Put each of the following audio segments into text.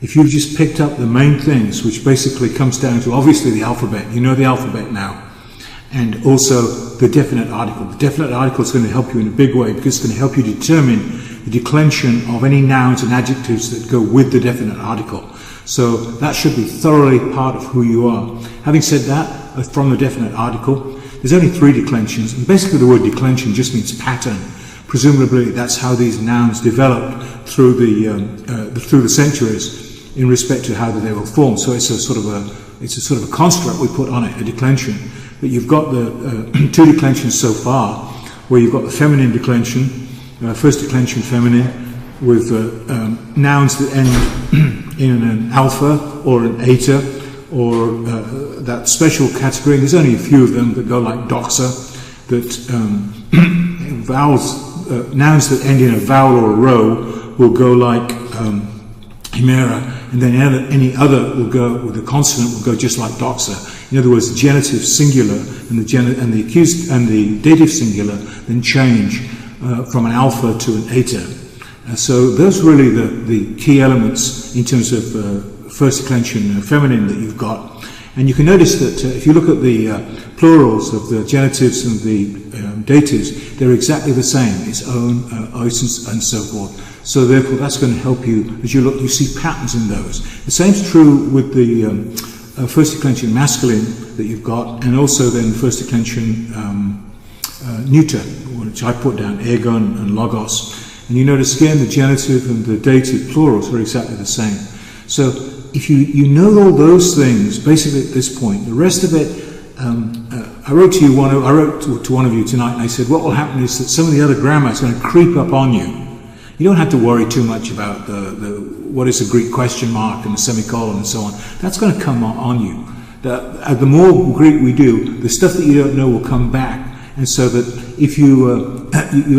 if you've just picked up the main things, which basically comes down to obviously the alphabet, you know the alphabet now, and also the definite article. The definite article is going to help you in a big way because it's going to help you determine the declension of any nouns and adjectives that go with the definite article. So that should be thoroughly part of who you are. Having said that, from the definite article, there's only 3 declensions, and basically the word declension just means pattern. Presumably that's how these nouns developed through the centuries in respect to how they were formed. So it's a sort of a construct we put on it, a declension. But you've got the 2 declensions so far, where you've got the feminine declension, first declension feminine, with nouns that end in an alpha or an eta, or that special category. There's only a few of them that go like doxa, that nouns that end in a vowel or a row will go like himera, and then any other will go with the consonant will go just like doxa. In other words, the genitive singular and the accused and the dative singular then change from an alpha to an eta. So those are really the key elements in terms of first declension feminine that you've got. And you can notice that if you look at the plurals of the genitives and the datives, they're exactly the same. It's own, ois, and so forth. So therefore that's going to help you as you look, you see patterns in those. The same's true with the first declension masculine that you've got, and also then first declension neuter, which I put down, ergon and logos. And you notice again the genitive and the dative plurals are exactly the same. So if you know all those things, basically at this point, the rest of it, I wrote to one of you tonight, and I said, what will happen is that some of the other grammar is going to creep up on you. You don't have to worry too much about what is a Greek question mark and the semicolon and so on. That's going to come on you. The more Greek we do, the stuff that you don't know will come back. And so that if you'll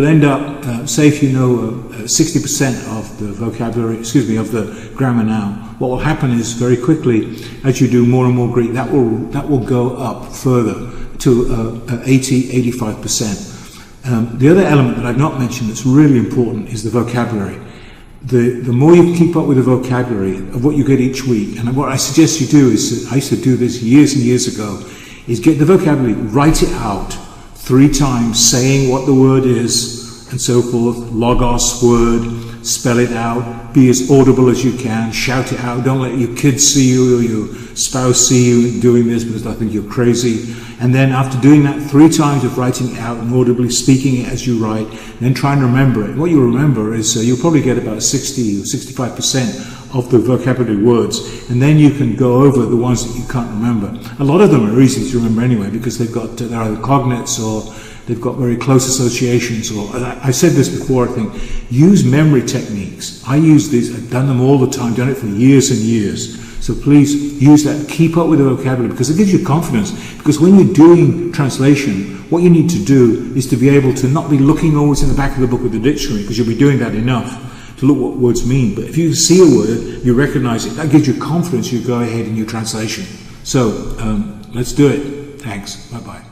end up, say if you know 60% of the vocabulary, of the grammar now, what will happen is very quickly, as you do more and more Greek, that will go up further to 85%. The other element that I've not mentioned that's really important is the vocabulary. The more you keep up with the vocabulary of what you get each week, and what I suggest you do is, I used to do this years and years ago, is get the vocabulary, write it out 3 times, saying what the word is, and so forth, logos word, spell it out, be as audible as you can, shout it out, don't let your kids see you or your spouse see you doing this because I think you're crazy. And then after doing that 3 times of writing it out and audibly speaking it as you write, then try and remember it. What you remember is you'll probably get about 60 or 65% of the vocabulary words, and then you can go over the ones that you can't remember. A lot of them are easy to remember anyway because they're either cognates or they've got very close associations. Or I said this before, I think, use memory techniques. I use these, I've done them all the time, done it for years and years. So please use that, keep up with the vocabulary because it gives you confidence. Because when you're doing translation, what you need to do is to be able to not be looking always in the back of the book with the dictionary, because you'll be doing that enough to look what words mean. But if you see a word, you recognize it, that gives you confidence, you go ahead in your translation. So let's do it. Thanks. Bye-bye.